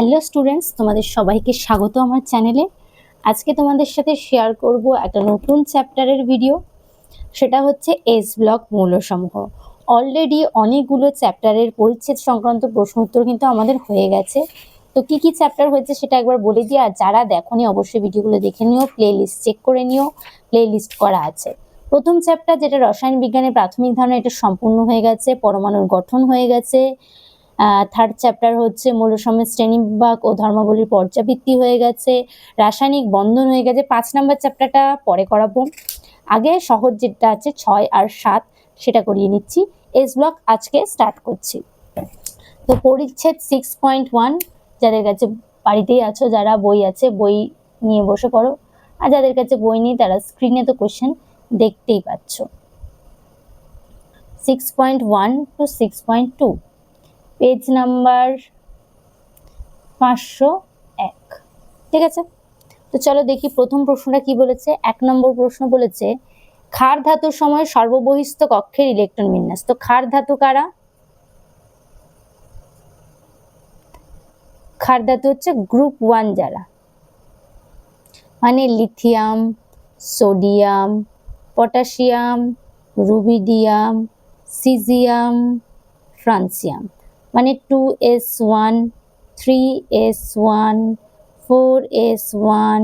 Hello students, তোমাদের সবাইকে স্বাগত আমার চ্যানেলে। আজকে তোমাদের সাথে শেয়ার করব একটা নতুন চ্যাপ্টারের ভিডিও। সেটা হচ্ছে এস ব্লক মৌলসমূহ। অলরেডি অনেকগুলো চ্যাপ্টারের পরিচ্ছেদ সংক্রান্ত প্রশ্ন উত্তর কিন্তু আমাদের হয়ে গেছে। তো কি কি চ্যাপ্টার হয়েছে সেটা একবার বলে দিই, আর যারা দেখোনি অবশ্যই ভিডিওগুলো দেখে নিও, প্লে লিস্ট চেক করে নিও, প্লে লিস্ট করা আছে। প্রথম চ্যাপ্টার যেটা রসায়ন বিজ্ঞানের প্রাথমিক ধারণা, এটা সম্পূর্ণ হয়ে গেছে, পরমাণুর গঠন হয়ে গেছে। থার্ড চ্যাপ্টার হচ্ছে মৌলসমূহের শ্রেণীবিভাগ ও ধর্মাবলীর পর্যাবৃত্তি হয়ে গেছে, রাসায়নিক বন্ধন হয়ে গেছে। 5 নম্বর চ্যাপ্টারটা পরে করাবো, আগে সহজ যেটা আছে 6 আর 7 সেটা করিয়ে নিচ্ছি। এস ব্লক আজকে স্টার্ট করছি। তো পরিচ্ছেদ 6.1, যাদের কাছে বাড়িতেই আছো, যারা বই আছে বই নিয়ে বসে পড়ো, আর যাদের কাছে বই নেই তারা স্ক্রিনে তো কোশ্চেন দেখতেই পাচ্ছ। 6.1 to 6.2, পেজ নাম্বার 501। ঠিক আছে, তো চলো দেখি প্রথম প্রশ্নটা কি বলেছে। 1 নম্বর প্রশ্ন বলেছে ক্ষার ধাতুর সময় সর্ববহিস্থ কক্ষের ইলেকট্রন বিন্যাস। তো ক্ষার ধাতু কারা? ক্ষার ধাতু হচ্ছে গ্রুপ 1 যারা, মানে lithium, sodium, potassium, rubidium, caesium, francium, মানে 2s1, 3s1, 4s1,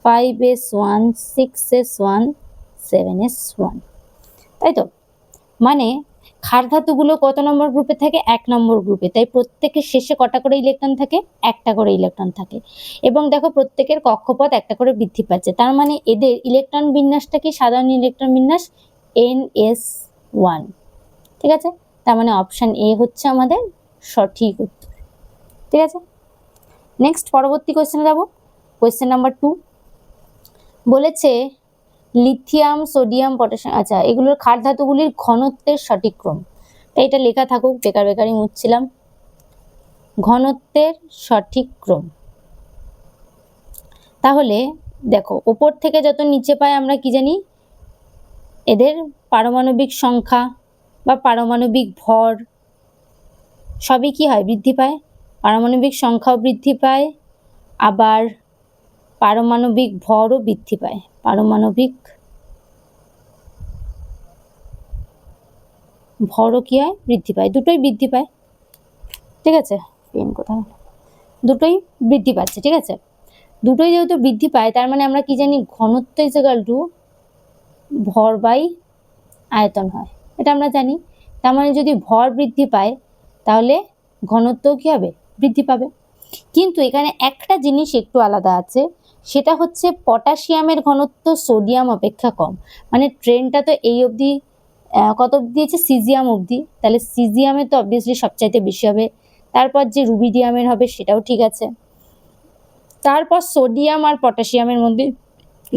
5s1, 6s1, 7s1, তাই তো? মানে ক্ষার ধাতুগুলো কত নম্বর গ্রুপে থাকে? 1 নম্বর গ্রুপে। তাই প্রত্যেকের শেষে কটা করে ইলেকট্রন থাকে? একটা করে ইলেকট্রন থাকে। এবং দেখো প্রত্যেকের কক্ষপথ একটা করে বৃদ্ধি পাচ্ছে, তার মানে এদের ইলেকট্রন বিন্যাসটা কি সাধারণ ইলেকট্রন বিন্যাস ns1। ঠিক আছে, তার মানে অপশন এ হচ্ছে আমাদের সঠিক উত্তর। ঠিক আছে, নেক্সট পরবর্তী কোয়েশ্চেনে যাব। কোয়েশ্চেন নাম্বার 2 বলেছে লিথিয়াম, সোডিয়াম, পটাশিয়াম, আচ্ছা এগুলোর ক্ষার ধাতুগুলির ঘনত্বের সঠিক ক্রম। তাই এটা লেখা থাকুক, বেকার বেকারই মুছছিলাম। ঘনত্বের সঠিক ক্রম, তাহলে দেখো ওপর থেকে যত নিচে পাই আমরা কি জানি, এদের পারমাণবিক সংখ্যা বা পারমাণবিক ভর সবই কি হয়? বৃদ্ধি পায়। পারমাণবিক সংখ্যাও বৃদ্ধি পায়, আবার পারমাণবিক ভরও বৃদ্ধি পায়। পারমাণবিক ভরও কি হয়? বৃদ্ধি পায়, দুটোই বৃদ্ধি পায়। ঠিক আছে, পেন কোথায়? দুটোই বৃদ্ধি পাচ্ছে। ঠিক আছে, দুটোই যেহেতু বৃদ্ধি পায় তার মানে আমরা কি জানি, ঘনত্ব ইজ ইকুয়াল টু ভর বাই আয়তন হয়, এটা আমরা জানি। তার মানে যদি ভর বৃদ্ধি পায় তাহলে ঘনত্ব কি হবে? বৃদ্ধি পাবে। কিন্তু এখানে একটা জিনিস একটু আলাদা আছে, সেটা হচ্ছে পটাশিয়ামের ঘনত্ব সোডিয়াম অপেক্ষা কম। মানে ট্রেনটা তো এই অবধি কত অবধি দিয়েছে? সিজিয়াম অবধি, তাহলে সিজিয়ামের তো অবভিয়াসলি সবচাইতে বেশি হবে। তারপর যে রুবিডিয়ামের হবে সেটাও ঠিক আছে, তারপর সোডিয়াম আর পটাশিয়ামের মধ্যে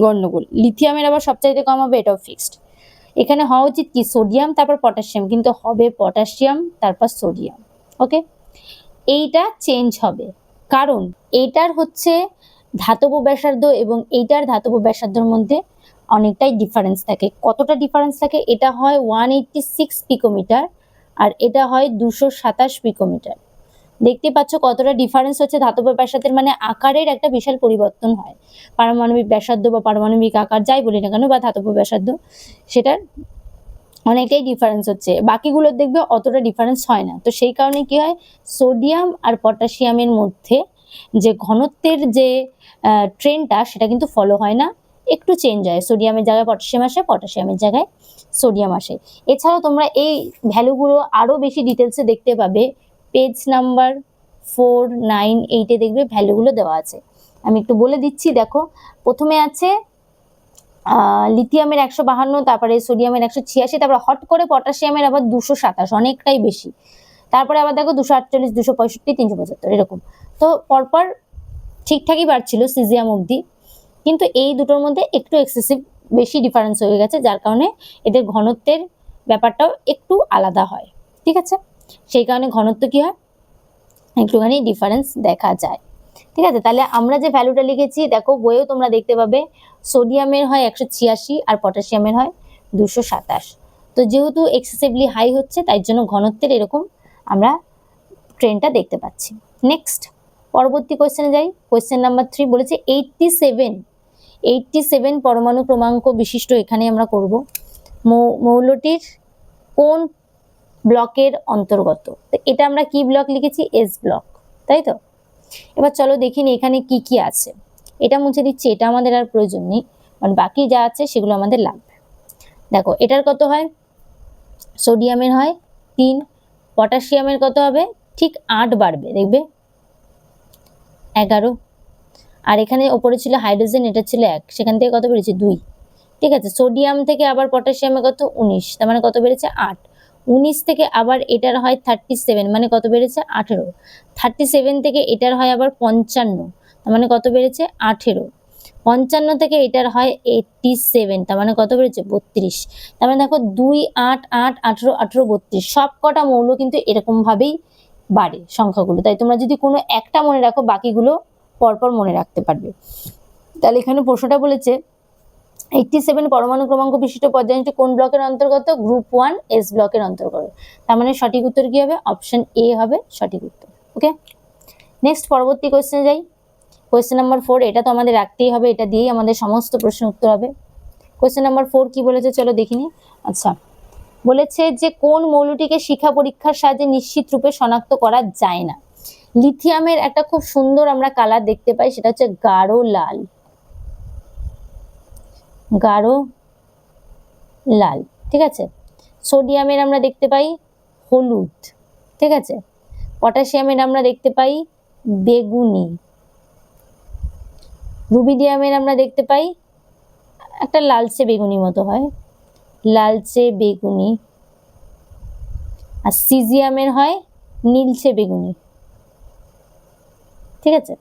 গন্ডগোল। লিথিয়ামের আবার সবচাইতে কম হবে, এটাও ফিক্সড। এখানে হওয়া উচিত কি সোডিয়াম তারপর পটাশিয়াম, কিন্তু হবে পটাশিয়াম তারপর সোডিয়াম। ওকে, এইটা চেঞ্জ হবে, কারণ এইটার হচ্ছে ধাতব ব্যাসার্ধ এবং এইটার ধাতব ব্যাসার্ধের মধ্যে অনেকটাই ডিফারেন্স থাকে। কতটা ডিফারেন্স থাকে? এটা হয় 186 পিকোমিটার আর এটা হয় 227 পিকোমিটার। দেখতে পাচ্ছ কতটা ডিফারেন্স হচ্ছে ধাতব ব্যাসার্ধের, মানে আকারের একটা বিশাল পরিবর্তন হয়। পারমাণবিক ব্যাসার্ধ বা পারমাণবিক আকার যাই বলি না কেন, বা ধাতব ব্যাসার্ধ, সেটার অনেকটাই ডিফারেন্স হচ্ছে। বাকিগুলোর দেখবে অতটা ডিফারেন্স হয় না। তো সেই কারণে কি হয়, সোডিয়াম আর পটাশিয়ামের মধ্যে যে ঘনত্বের যে ট্রেনটা সেটা কিন্তু ফলো হয় না, একটু চেঞ্জ হয়। সোডিয়ামের জায়গায় পটাশিয়াম আসে, পটাশিয়ামের জায়গায় সোডিয়াম আসে। এছাড়াও তোমরা এই ভ্যালুগুলো আরও বেশি ডিটেলসে দেখতে পাবে, পেজ নাম্বার 498-এ দেখবে ভ্যালুগুলো দেওয়া আছে। আমি একটু বলে দিচ্ছি, দেখো প্রথমে আছে লিথিয়ামের 152, তারপরে সোডিয়ামের 186, তারপরে হট করে পটাশিয়ামের আবার 227, অনেকটাই বেশি। তারপরে আবার দেখো 248, 265, 375 এরকম। তো পরপর ঠিকঠাকই বাড়ছিল সিজিয়াম অবধি, কিন্তু এই দুটোর মধ্যে একটু এক্সেসিভ বেশি ডিফারেন্স হয়ে গেছে, যার কারণে এদের ঘনত্বের ব্যাপারটাও একটু আলাদা হয়। ঠিক আছে, সেই কারণে ঘনত্ব কি হয়, একটুখানি ডিফারেন্স দেখা যায়। ঠিক আছে, তাহলে আমরা যে ভ্যালুটা লিখেছি দেখো বইয়েও তোমরা দেখতে পাবে, সোডিয়ামের হয় 186 আর পটাশিয়ামের হয় 227। তো যেহেতু এক্সেসিভলি হাই হচ্ছে তাই জন্য ঘনত্বের এরকম আমরা ট্রেনটা দেখতে পাচ্ছি। নেক্সট পরবর্তী কোয়েশ্চেনে যাই। কোয়েশ্চেন নাম্বার 3 বলেছে 87 পরমাণু ক্রমাঙ্ক বিশিষ্ট, এখানে আমরা করব মৌলটির কোন ব্লকের অন্তর্গত। তো এটা আমরা কি ব্লক লিখেছি? এস ব্লক, তাই তো। এবার চলো দেখিনি এখানে কি কি আছে। এটা মুছে দিচ্ছি, এটা আমাদের আর প্রয়োজন নেই, কারণ বাকি যা আছে সেগুলো আমাদের লাগবে। দেখো এটার কত হয়? সোডিয়ামের হয় 3, পটাশিয়ামের কত হবে? ঠিক 8 বাড়বে, দেখবে 11। আর এখানে ওপরে ছিল হাইড্রোজেন, এটা ছিল 1, সেখান থেকে কত বেড়েছে? 2। ঠিক আছে, সোডিয়াম থেকে আবার পটাশিয়ামে কত? 19, তার মানে কত বেড়েছে? 8। 19 থেকে আবার এটার হয় 37, মানে কত বেড়েছে? 18। 37 থেকে এটার হয় আবার 55, তার মানে কত বেড়েছে? 18। 55 থেকে এটার হয় 87, তার মানে কত বেড়েছে? 32। তার মানে দেখো 2, 8, 8, 18, 18, 32 সব কটা মৌল কিন্তু এরকম ভাবেই বাড়ে সংখ্যাগুলো। তাই তোমরা যদি কোনো একটা মনে রাখো, বাকিগুলো পরপর মনে রাখতে পারবে। তাহলে এখানে প্রশ্নটা বলেছে 87 পরমাণু ক্রমাঙ্ক বিশিষ্ট পর্যায়টি কোন ব্লকের অন্তর্গত? গ্রুপ 1 এস ব্লকের অন্তর্গত। তার মানে সঠিক উত্তর কি হবে? অপশন এ হবে সঠিক উত্তর। ওকে, নেক্সট পরবর্তী কোয়েশ্চেনে যাই। কোয়েশ্চেন নাম্বার 4, এটা তো আমাদের রাখতেই হবে, এটা দিয়েই আমাদের সমস্ত প্রশ্নের উত্তর হবে। কোয়েশ্চেন নাম্বার 4 কি বলেছে চলো দেখিনি। আচ্ছা, বলেছে যে কোন মৌলটিকে শিখা পরীক্ষার সাহায্যে নিশ্চিত রূপে শনাক্ত করা যায় না। লিথিয়ামের একটা খুব সুন্দর আমরা কালার দেখতে পাই, সেটা হচ্ছে গাঢ় লাল, গাঢ় লাল। ঠিক আছে, সোডিয়ামের আমরা দেখতে পাই হলুদ। ঠিক আছে, পটাশিয়ামের আমরা দেখতে পাই বেগুনি, রুবিডিয়ামের আমরা দেখতে পাই একটা লালচে বেগুনি মতো হয়, লালচে বেগুনি। আর সিজিয়ামের হয় নীলচে বেগুনি। ঠিক আছে,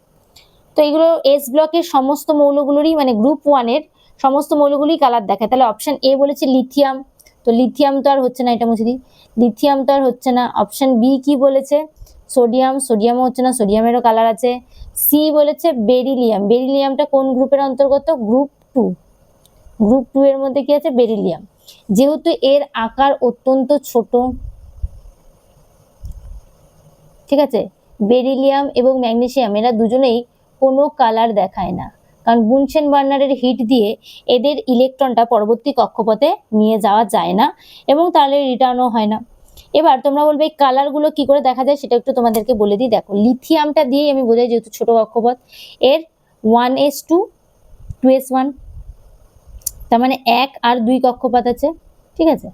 তো এগুলো এস ব্লকের সমস্ত মৌলগুলোরই, মানে গ্রুপ 1 এর সমস্ত মৌলগুলোই কালার দেখায়। তাহলে অপশন এ বলেছে লিথিয়াম, তো লিথিয়াম তো আর হচ্ছে না, এটা মুছে দিই, লিথিয়াম তো আর হচ্ছে না। অপশন বি কি বলেছে? সোডিয়াম, সোডিয়ামও হচ্ছে না, সোডিয়ামেরও কালার আছে। সি বলেছে বেরিলিয়াম, বেরিলিয়ামটা কোন গ্রুপের অন্তর্গত? গ্রুপ 2। গ্রুপ 2 এর মধ্যে কি আছে? বেরিলিয়াম। যেহেতু এর আকার অত্যন্ত ছোট, ঠিক আছে, বেরিলিয়াম এবং ম্যাগনেসিয়াম এরা দুজনেই কোনো কালার দেখায় না, কারণ বুনসেন বার্নারের হিট দিয়ে এদের ইলেকট্রনটা পরবর্তী কক্ষপথে নিয়ে যাওয়া যায় না এবং তাহলে রিটার্নও হয় না। এবার তোমরা বলবে এই কালারগুলো কি করে দেখা যায়, সেটা একটু তোমাদেরকে বলে দিই। দেখো লিথিয়ামটা দিয়েই আমি বোঝাই, যেহেতু ছোট কক্ষপথ, এর 1s2 2s1, তার মানে 1 আর 2 কক্ষপথ আছে। ঠিক আছে,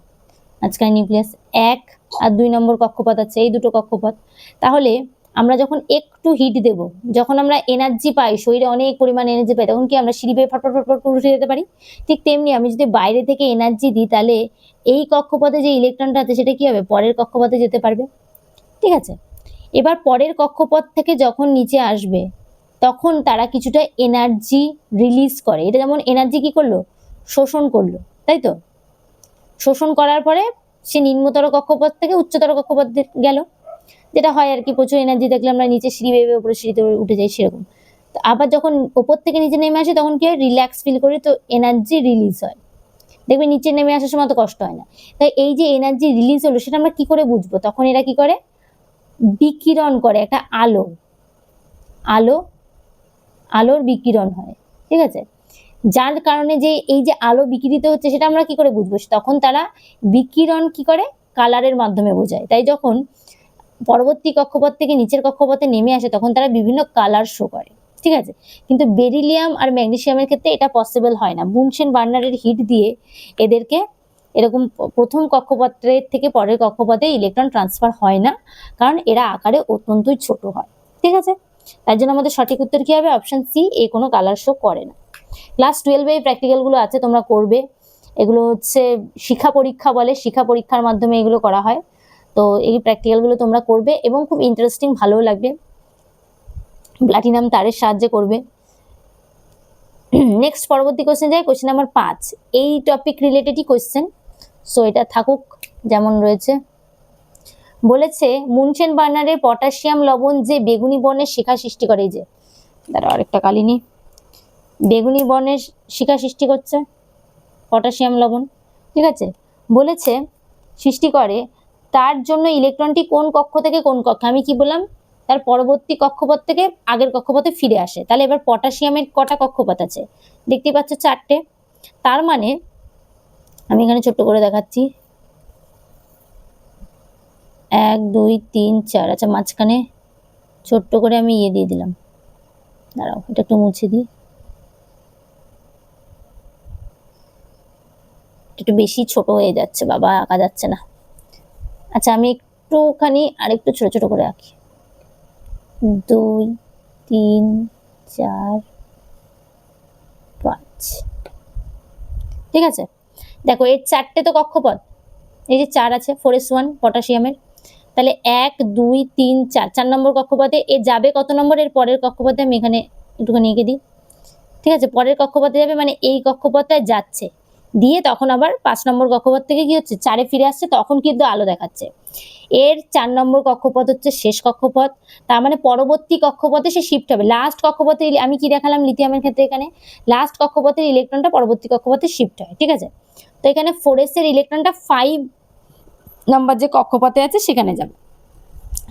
আজকাল নিউক্লিয়াস 1 আর 2 নম্বর কক্ষপথ আছে, এই দুটো কক্ষপথ। তাহলে আমরা যখন একটু হিট দেব, যখন আমরা এনার্জি পাই, শরীরে অনেক পরিমাণ এনার্জি পাই, তখন কি আমরা সিঁড়ি বেয়ে ফটফট ফটফট করে উঠে যেতে পারি। ঠিক তেমনি আমি যদি বাইরে থেকে এনার্জি দিই, তাহলে এই কক্ষপথে যে ইলেকট্রনটা আছে সেটা কি হবে? পরের কক্ষপথে যেতে পারবে। ঠিক আছে, এবার পরের কক্ষপথ থেকে যখন নিচে আসবে, তখন তারা কিছুটা এনার্জি রিলিজ করে। এটা যেমন এনার্জি কি করলো? শোষণ করলো, তাই তো। শোষণ করার পরে সে নিম্নতর কক্ষপথ থেকে উচ্চতর কক্ষপথ গেল, যেটা হয় আর কি, প্রচুর এনার্জি দেখলে আমরা নিচে সিঁড়ি বেয়ে উপরে সিঁড়িতে উঠে যাই, সেরকম। তো আবার যখন ওপর থেকে নিচে নেমে আসে, তখন কি হয়? রিল্যাক্স ফিল করি, তো এনার্জি রিলিজ হয়। দেখবে নিচে নেমে আসার সময় তো কষ্ট হয় না। তাই এই যে এনার্জি রিলিজ হলো, সেটা আমরা কি করে বুঝবো? তখন এরা কি করে? বিকিরণ করে, একটা আলো, আলো, আলোর বিকিরণ হয়। ঠিক আছে, যার কারণে যে এই যে আলো বিকিরিত হচ্ছে, সেটা আমরা কি করে বুঝবো? তখন তারা বিকিরণ কি করে? কালারের মাধ্যমে বোঝায়। তাই যখন পরবর্তী কক্ষপথ থেকে নিচের কক্ষপথে নেমে আসে, তখন তারা বিভিন্ন কালার শো করে। ঠিক আছে, কিন্তু বেরিলিয়াম আর ম্যাগনেসিয়ামের ক্ষেত্রে এটা পসিবল হয় না। বুনসেন বার্নারের হিট দিয়ে এদেরকে এরকম প্রথম কক্ষপথের থেকে পরের কক্ষপথে ইলেকট্রন ট্রান্সফার হয় না, কারণ এরা আকারে অত্যন্তই ছোট হয়। ঠিক আছে, তার জন্য আমাদের সঠিক উত্তর কি হবে? অপশন সি, এ কোনো কালার শো করে না। ক্লাস 12 এই প্র্যাকটিক্যালগুলো আছে, তোমরা করবে। এগুলো হচ্ছে শিখা পরীক্ষা বলে, শিখা পরীক্ষার মাধ্যমে এগুলো করা হয়। তো এই প্র্যাকটিক্যালগুলো তোমরা করবে এবং খুব ইন্টারেস্টিং, ভালো লাগবে। প্লাটিনাম তারের সাহায্যে করবে। নেক্সট পরবর্তী কোশ্চেন যাই, কোশ্চেন নাম্বার 5। এই টপিক রিলেটেডই কোশ্চেন, সো এটা থাকুক যেমন রয়েছে। বলেছে মুনসেন বার্নারের পটাশিয়াম লবণ যে বেগুনি বর্ণের শিখা সৃষ্টি করে, এই যে দাঁড়াও আরেকটা কালিনী, বেগুনি বর্ণের শিখা সৃষ্টি করছে পটাশিয়াম লবণ। ঠিক আছে, বলেছে সৃষ্টি করে, তার জন্য ইলেকট্রনটি কোন কক্ষ থেকে কোন কক্ষে, আমি কি বললাম? তার পরবর্তী কক্ষপথ থেকে আগের কক্ষপথে ফিরে আসে। তাহলে এবার পটাশিয়ামের কটা কক্ষপথ আছে? দেখতে পাচ্ছ 4টে। তার মানে আমি এখানে ছোট্ট করে দেখাচ্ছি, 1 2 3 4। আচ্ছা, মাঝখানে ছোট্ট করে আমি দিয়ে দিলাম, দাঁড়াও এটা একটু মুছে দিই, একটু বেশি ছোট হয়ে যাচ্ছে বাবা, আঁকা যাচ্ছে না। আচ্ছা, আমি একটুখানি আরেকটু ছোট ছোট করে আঁকি, 2 3 4 5। ঠিক আছে, দেখো এর 4টে তো কক্ষপথ, এই যে 4 আছে, 4s1 পটাশিয়ামের। তাহলে 1 2 3 4, 4 নম্বর কক্ষপথে এ যাবে কত নম্বর? এর পরের কক্ষপথে আমি এখানে একটুখানি এঁকে দিই। ঠিক আছে, পরের কক্ষপথে যাবে মানে এই কক্ষপথটায় যাচ্ছে, দিয়ে তখন আবার 5 নম্বর কক্ষপথ থেকে কি হচ্ছে, 4-এ ফিরে আসছে, তখন কিন্তু আলো দেখাচ্ছে। এর 4 নম্বর কক্ষপথ হচ্ছে শেষ কক্ষপথ, তার মানে পরবর্তী কক্ষপথে সে শিফট হবে। লাস্ট কক্ষপথে আমি কি দেখালাম লিথিয়ামের ক্ষেত্রে, এখানে লাস্ট কক্ষপথের ইলেকট্রনটা পরবর্তী কক্ষপথে শিফট হয়। ঠিক আছে, তো এখানে 4s এর ইলেকট্রনটা 5 নম্বর যে কক্ষপথে আছে সেখানে যাবে।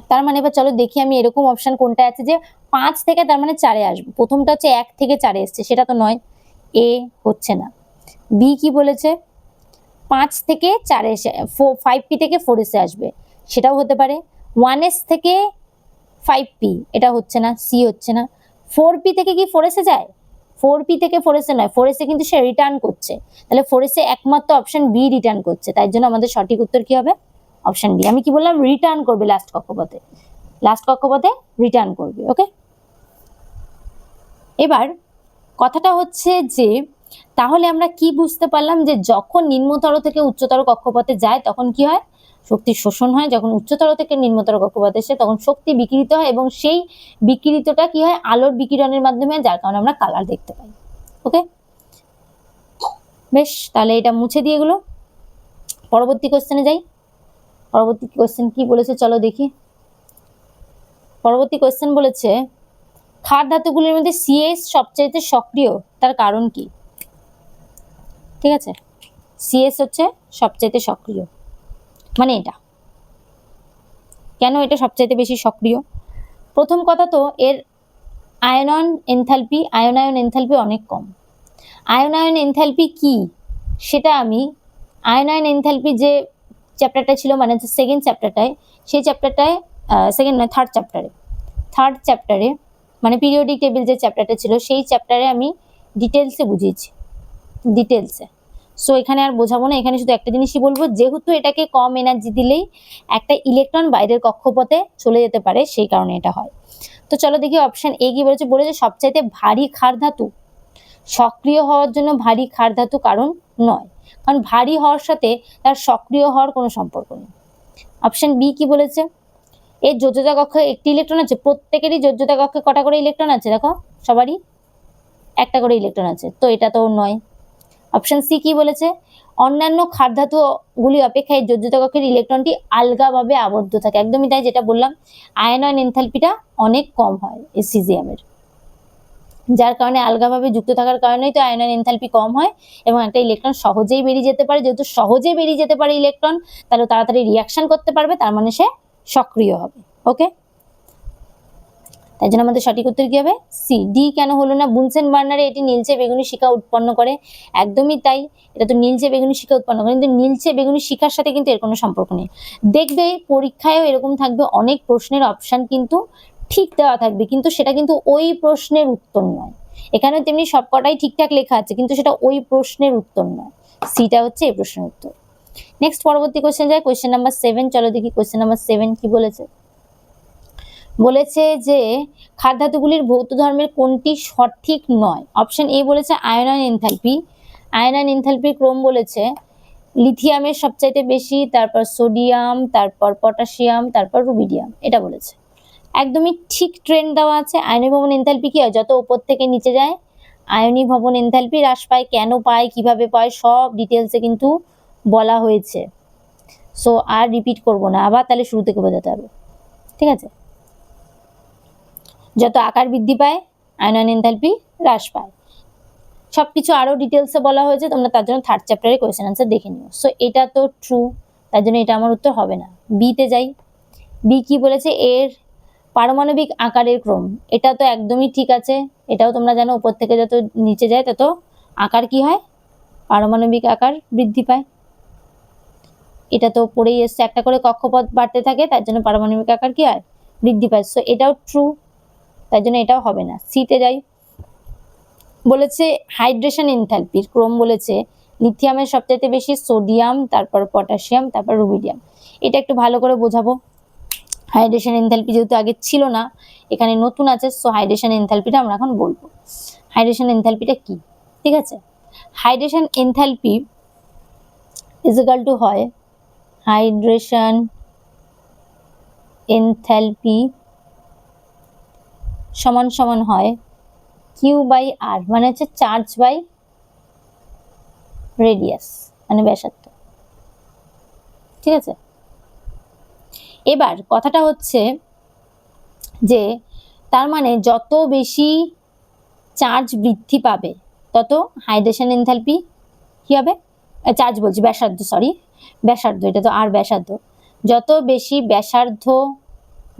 তার মানে এবার চলো দেখি আমি এরকম অপশন কোনটা আছে যে 5 থেকে তার মানে 4-এ আসবে। প্রথমটা হচ্ছে 1 থেকে 4-এ এসছে, সেটা তো নয়, এ হচ্ছে না। বি কি বলেছে, 5 থেকে 4-এ এসে 5p থেকে 4s এ আসবে, সেটাও হতে পারে। 1s থেকে 5p, এটা হচ্ছে না, সি হচ্ছে না। 4p থেকে কি 4s এ যায়? 4p থেকে 4s এ নয়, 4s এ কিন্তু সে রিটার্ন করছে, তাহলে 4s এ একমাত্র অপশন বি রিটার্ন করছে, তাই জন্য আমাদের সঠিক উত্তর কি হবে? Option B. আমি কি বললাম? রিটার্ন করবে লাস্ট কক্ষপথে, লাস্ট কক্ষপথে রিটার্ন করবে। ওকে, এবার কথাটা হচ্ছে যে তাহলে আমরা কি বুঝতে পারলাম, যে যখন নিম্নতর থেকে উচ্চতর কক্ষপথে যায় তখন কি হয়? শক্তি শোষণ হয়। যখন উচ্চতর থেকে নিম্নতর কক্ষপথে আসে তখন শক্তি বিকিরিত হয়, এবং সেই বিকিরিতটা কি হয়? আলোর বিকিরণের মাধ্যমে, যার কারণে আমরা কালার দেখতে পাই। ওকে, বেশ, তাহলে এটা মুছে দিয়ে এগুলো পরবর্তী কোশ্চেনে যাই। পরবর্তী কোশ্চেন কি বলেছে চলো দেখি। পরবর্তী কোশ্চেন বলেছে ক্ষার ধাতুগুলির মধ্যে সিএস সবচাইতে সক্রিয়, তার কারণ কি? ঠিক আছে, সিএস হচ্ছে সবচাইতে সক্রিয়, মানে এটা কেন এটা সবচাইতে বেশি সক্রিয়? প্রথম কথা তো এর আয়নন এনথালপি অনেক কম। আয়নায়ন এনথালপি কি সেটা আমি আয়নায়ন এনথালপি যে চ্যাপ্টারটা ছিল, মানে সেকেন্ড চ্যাপ্টারটায়, সেই চ্যাপ্টারটায় সেকেন্ড নয় থার্ড চ্যাপ্টারে মানে পিরিয়ডিক টেবিল যে চ্যাপ্টারটা ছিল সেই চ্যাপ্টারে আমি ডিটেলসে বুঝিয়েছি, ডিটেলসে। সো এখানে আর বোঝাবো না, এখানে শুধু একটা জিনিসই বলবো, যেহেতু এটাকে কম এনার্জি দিলেই একটা ইলেকট্রন বাইরের কক্ষপথে চলে যেতে পারে, সেই কারণে এটা হয়। তো চলো দেখি অপশন এ কি বলেছে। বলেছে সবচাইতে ভারী ক্ষার ধাতু, সক্রিয় হওয়ার জন্য ভারী ক্ষার ধাতু কারণ নয়, কারণ ভারী হওয়ার সাথে তার সক্রিয় হওয়ার কোনো সম্পর্ক নেই। অপশন বি কি বলেছে, এর যোজ্যতা কক্ষে একটি ইলেকট্রন আছে, প্রত্যেকেরই যোজ্যতা কক্ষে কটা করে ইলেকট্রন আছে? দেখো সবারই একটা করে ইলেকট্রন আছে, তো এটা তো নয়। অপশন সি কি বলেছে, অন্যান্য ক্ষার ধাতুগুলি অপেক্ষা এই যোজ্যতা কক্ষের ইলেকট্রনটি আলগাভাবে আবদ্ধ থাকে। একদমই তাই, যেটা বললাম, আয়নন এনথালপিটা অনেক কম হয় এই সিজিএমের, যার কারণে আলগাভাবে যুক্ত থাকার কারণেই তো আয়নন এনথালপি কম হয়, এবং একটা ইলেকট্রন সহজেই বেরিয়ে যেতে পারে। যেহেতু সহজেই বেরিয়ে যেতে পারে ইলেকট্রন, তাহলে তাড়াতাড়ি রিয়াকশন করতে পারবে, তার মানে সে সক্রিয় হবে। ওকে, তাই জন্য আমাদের সঠিক উত্তর কি হবে? সি। ডি কেন হলো না? বুনসেন বার্নারে এটি নীলচে বেগুনি শিখা উৎপন্ন করে। একদমই তাই, এটা তো নীলচে বেগুনি শিখা উৎপন্ন করে, কিন্তু নীলচে বেগুনি শিখার সাথে কিন্তু এর কোনো সম্পর্ক নেই। দেখবে পরীক্ষায়ও এরকম থাকবে, অনেক প্রশ্নের অপশন কিন্তু ঠিক দেওয়া থাকবে, কিন্তু সেটা কিন্তু ওই প্রশ্নের উত্তর নয়। এখানে তেমনি সবকটাই ঠিকঠাক লেখা আছে, কিন্তু সেটা ওই প্রশ্নের উত্তর নয়। সিটা হচ্ছে এই প্রশ্নের উত্তর। নেক্সট পরবর্তী কোশ্চেন যায়, কোশ্চেন নাম্বার 7। চলো দেখি কোশ্চেন নাম্বার 7 কি বলেছে। বলেছে যে ক্ষার ধাতুগুলির ভৌত ধর্মের কোনটি সঠিক নয়? অপশন এ বলেছে আয়নন এনথালপি, আয়নন এনথালপির ক্রম বলেছে লিথিয়ামের সবচাইতে বেশি, তারপর সোডিয়াম, তারপর পটাশিয়াম, তারপর রুবিডিয়াম, এটা বলেছে। একদমই ঠিক ট্রেন্ড দেওয়া আছে। আয়নীভবন এনথালপি কি হয়? যত উপর থেকে নিচে যায় আয়নীভবন এনথালপি হ্রাস পায়, কেন পায়, কিভাবে পায়, সব ডিটেলসে কিন্তু বলা হয়েছে। সো আর রিপিট করব না, আবার তাহলে শুরু থেকে বোঝাতে হবে। ঠিক আছে, যত আকার বৃদ্ধি পায় আয়নন এনথালপি হ্রাস পায়, সবকিছু আরো ডিটেলসে বলা হয়েছে, তোমরা তার জন্য থার্ড চ্যাপ্টারে কোয়েশ্চেন আনসার দেখে নিও। সো এটা তো ট্রু, তার জন্য এটা আমার উত্তর হবে না। বিতে যাই। বি কি বলেছে, এর পারমাণবিক আকারের ক্রম, এটা তো একদমই ঠিক আছে, এটাও তোমরা জানো উপর থেকে যত নিচে যায় তত আকার কি হয়, পারমাণবিক আকার বৃদ্ধি পায়। এটা তো পড়েই এসছে, একটা করে কক্ষপথ বাড়তে থাকে তার জন্য পারমাণবিক আকার কি হয়, বৃদ্ধি পায়। সো এটাও ট্রু, তার জন্য এটাও হবে না। সিতে যাই, বলেছে হাইড্রেশন এনথালপির ক্রম বলেছে লিথিয়ামের সবচাইতে বেশি, সোডিয়াম, তারপর পটাশিয়াম, তারপর রুবিডিয়াম। এটা একটু ভালো করে বোঝাবো। হাইড্রেশন এনথালপি যেহেতু আগে ছিল না, এখানে নতুন আছে, সো হাইড্রেশন এনথালপিটা আমরা এখন বলবো। হাইড্রেশন এনথালপিটা কি, ঠিক আছে? Hydration enthalpy is equal to হয় হাইড্রেশন এনথালপি সমান সমান হয় কিউ বাই আর, মানে হচ্ছে চার্জ বাই রেডিয়াস, মানে ব্যাসার্ধ, ঠিক আছে? এবার কথাটা হচ্ছে যে তার মানে যত বেশি চার্জ বৃদ্ধি পাবে তত হাইড্রেশন এনথালপি কি হবে, চার্জ বলছি ব্যাসার্ধ, সরি ব্যাসার্ধ, এটা তো আর ব্যাসার্ধ, যত বেশি ব্যাসার্ধ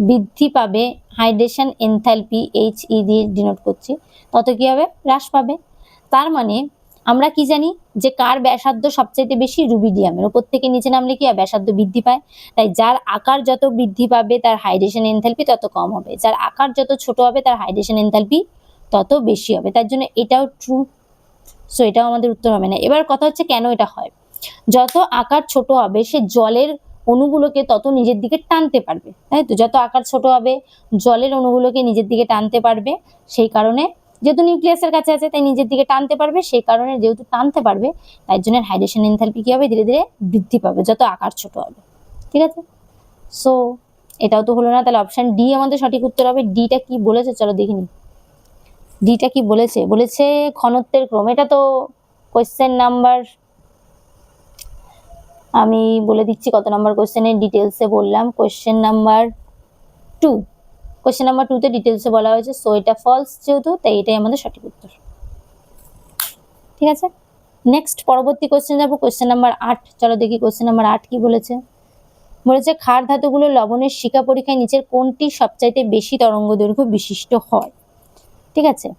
বৃদ্ধি পাবে হাইড্রেশন এনথালপি এইচ ই দিয়ে ডিনোট করছি, তত কি হবে, হ্রাস পাবে। তার মানে আমরা কি জানি যে কার ব্যাসার্ধ সবচাইতে বেশি, রুবিডিয়ামের। উপর থেকে নিচে নামলে কি হয়, ব্যাসার্ধ বৃদ্ধি পায়। তাই যার আকার যত বৃদ্ধি পাবে তার হাইড্রেশন এনথালপি তত কম হবে, যার আকার যত ছোট হবে তার হাইড্রেশন এনথালপি তত বেশি হবে। তার জন্য এটাও ট্রু, সো এটাও আমাদের উত্তর হবে না। এবার কথা হচ্ছে কেন এটা হয়, যত আকার ছোট হবে সে জলের অণুগুলোকে তত নিজের দিকে টানতে পারবে, তাই তো? যত আকার ছোট হবে জলের অণুগুলোকে নিজের দিকে টানতে পারবে, সেই কারণে যেহেতু নিউক্লিয়াসের কাছে আছে তাই নিজের দিকে টানতে পারবে, সেই কারণে যেহেতু টানতে পারবে তাই জন্য হাইড্রেশন এনথালপি কি হবে, ধীরে ধীরে বৃদ্ধি পাবে যত আকার ছোট হবে, ঠিক আছে? সো এটাও তো হলো না, তাহলে অপশন ডি আমাদের সঠিক উত্তর হবে। ডিটা কি বলেছে চলো দেখিনি, ডিটা কি বলেছে, বলেছে ঘনত্বের ক্রম। এটা তো কোয়েশ্চেন নাম্বার, আমি বলে দিচ্ছি কত নাম্বার কোয়েশ্চেনের ডিটেলসে বললাম, কোয়েশ্চেন নাম্বার 2, কোয়েশ্চেন নাম্বার 2 তে ডিটেলসে বলা হয়েছে। সো এটা ফলস যেহেতু, তাই এটাই আমাদের সঠিক উত্তর, ঠিক আছে? নেক্সট পরবর্তী কোয়েশ্চেন যাবো, কোয়েশ্চেন নাম্বার 8। চলো দেখি কোয়েশ্চেন নাম্বার 8 কি বলেছে। বলেছে ক্ষার ধাতুগুলো লবণের শিখা পরীক্ষায় নিচের কোনটি সবচাইতে বেশি তরঙ্গ দৈর্ঘ্য বিশিষ্ট হয়, ঠিক আছে?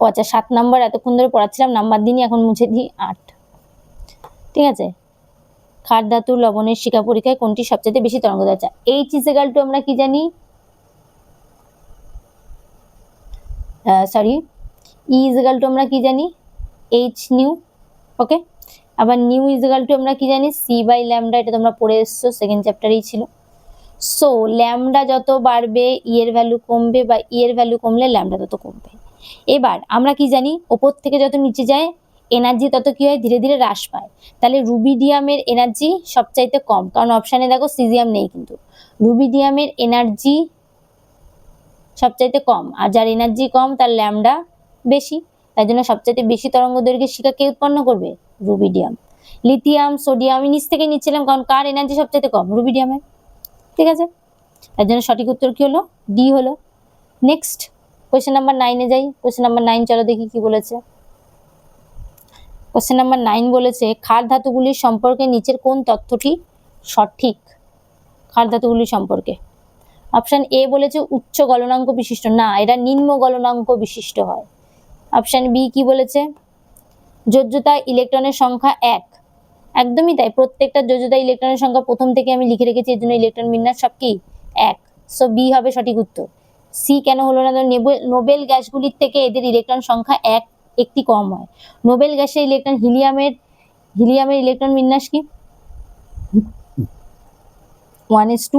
ও আচ্ছা 7 নাম্বার এতক্ষণ ধরে পড়াচ্ছিলাম, নাম্বার দিনই এখন মুছে দিই, 8, ঠিক আছে? ক্ষার ধাতু লবণের শিখা পরীক্ষায় কোনটি সবচেয়ে বেশি তরঙ্গ দৈর্ঘ্য, আচ্ছা এইচ ইজ ইকুয়াল টু আমরা কি জানি, sorry E is equal to আমরা কি জানি, এইচ নিউ, ওকে? আবার নিউ ইজ ইকুয়াল টু আমরা কি জানি, সি বাই ল্যামডা, এটা তোমরা পড়ে এসছো, সেকেন্ড চ্যাপ্টারেই ছিল। সো ল্যামডা যত বাড়বে ই এর ভ্যালু কমবে, বা ই এর ভ্যালু কমলে ল্যামডা তত কমবে। এবার আমরা কি জানি, ওপর থেকে যত নিচে যায় এনার্জি তত কি হয়, ধীরে ধীরে হ্রাস পায়। তাহলে রুবিডিয়ামের এনার্জি সবচাইতে কম, কারণ অপশানে দেখো সিজিয়াম নেই, কিন্তু রুবিডিয়ামের এনার্জি সবচাইতে কম, আর যার এনার্জি কম তার ল্যামডা বেশি, তাই জন্য সবচাইতে বেশি তরঙ্গ দৈর্ঘ্যের শিখা কে উৎপন্ন করবে, রুবিডিয়াম। লিথিয়াম, সোডিয়াম আমি নিচ থেকে নিচ্ছিলাম, কারণ কার এনার্জি সবচাইতে কম, রুবিডিয়ামের, ঠিক আছে? তার জন্য সঠিক উত্তর কি হলো, ডি হলো। নেক্সট কোয়েশ্চেন নাম্বার 9 এ যাই, কোয়েশ্চেন নাম্বার 9 চলো দেখি কি বলেছে। কোয়েশ্চেন নাম্বার 9 বলেছে ক্ষার ধাতুগুলির সম্পর্কে নিচের কোন তথ্যটি সঠিক, ক্ষার ধাতুগুলির সম্পর্কে। অপশন এ বলেছে উচ্চ গলনাঙ্ক বিশিষ্ট, না এটা নিম্ন গলনাঙ্ক বিশিষ্ট হয়। অপশন বি কি বলেছে, যোজ্যতা ইলেকট্রনের সংখ্যা 1, একদমই তাই, প্রত্যেকটা যোজ্যতা ইলেকট্রনের সংখ্যা প্রথম থেকে আমি লিখে রেখেছি, এর জন্য ইলেকট্রন বিন্যাস সব কি 1, সো বি হবে সঠিক উত্তর। সি কেন হলো না, নোবেল গ্যাসগুলির থেকে এদের ইলেকট্রন সংখ্যা একটি কম হয়। নোবেল গ্যাসের ইলেকট্রন, হিলিয়ামের ইলেকট্রন বিন্যাস কি 1s2,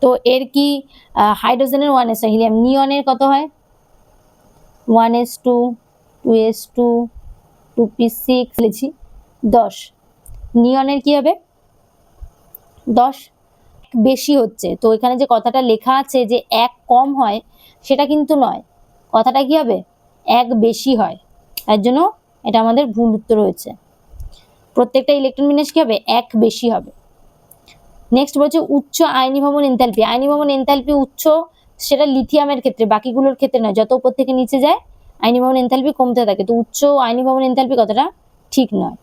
তো এর কি হাইড্রোজেনের 1s হয়, হিলিয়াম, নিয়নের কত হয় 1s2, 2s2, 2p6 লিখছি 10, নিয়নের কি হবে 10, বেশি হচ্ছে। তো এখানে যে কথাটা লেখা আছে যে 1 কম হয় সেটা কিন্তু নয়, কথাটা কি হবে 1 বেশি হয়, তার জন্য এটা আমাদের ভুল উত্তর হয়েছে। প্রত্যেকটা ইলেকট্রন বিন্যাস কি হবে 1 বেশি হবে। নেক্সট বলছে উচ্চ আয়নীভবন এনথালপি, আয়নীভবন এনথালপি উচ্চ সেটা লিথিয়ামের ক্ষেত্রে, বাকিগুলোর ক্ষেত্রে নয়, যত উপর থেকে নিচে যায় আয়নীভবন এনথালপি কমতে থাকে, তো উচ্চ আয়নীভবন এনথালপি কথাটা ঠিক নয়,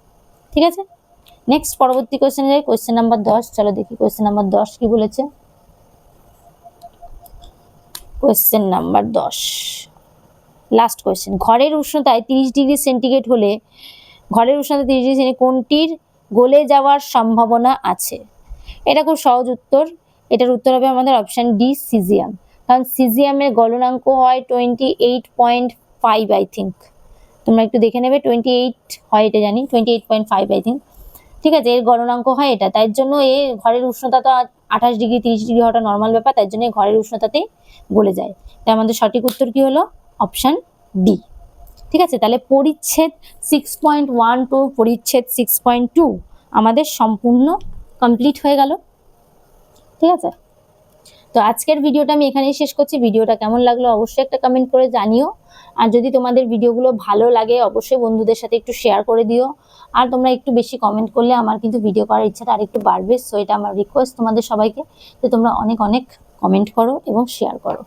ঠিক আছে? নেক্সট পরবর্তী কোয়েশ্চেনে যাই, কোয়েশ্চেন নাম্বার 10। চলো দেখি কোয়েশ্চেন নাম্বার 10 কি বলেছে। Question number 10 last question. ঘরের উষ্ণতায় 30°C হলে, ঘরের উষ্ণতা 30°C কোনটির গলে যাওয়ার সম্ভাবনা আছে? এটা খুব সহজ উত্তর। এটার উত্তর হবে আমাদের অপশন ডি, সিজিয়াম। কারণ সিজিয়ামের গলনাঙ্ক হয় 28.5 আই থিঙ্ক। তোমরা একটু দেখে নেবে, 28 হয় এটা জানি, 28.5 আই থিঙ্ক। ঠিক আছে, এর গলনাঙ্ক হয় এটা, তাই জন্য ঘরের উষ্ণতা তো 28°, 30° হওয়াটা নর্মাল ব্যাপার, তাই জন্য ঘরের উষ্ণতাতেই গলে যায়। তাই আমাদের সঠিক উত্তর কি হলো? Option D. ঠিক আছে, তাহলে পরিচ্ছেদ 6.1 টু পরিচ্ছেদ 6.2 আমাদের সম্পূর্ণ কমপ্লিট হয়ে গেল। ঠিক আছে, তো আজকের ভিডিওটা আমি এখানেই শেষ করছি। ভিডিওটা কেমন লাগলো অবশ্যই একটা কমেন্ট করে জানিও। আর যদি তোমাদের ভিডিওগুলো ভালো লাগে অবশ্যই বন্ধুদের সাথে একটু শেয়ার করে দিও। আর তোমরা একটু বেশি কমেন্ট করলে আমার কিন্তু ভিডিও করার ইচ্ছাটা আরেকটু বাড়বে। সো এটা আমার রিকোয়েস্ট তোমাদের সবাইকে, যে তোমরা অনেক অনেক কমেন্ট করো এবং শেয়ার করো।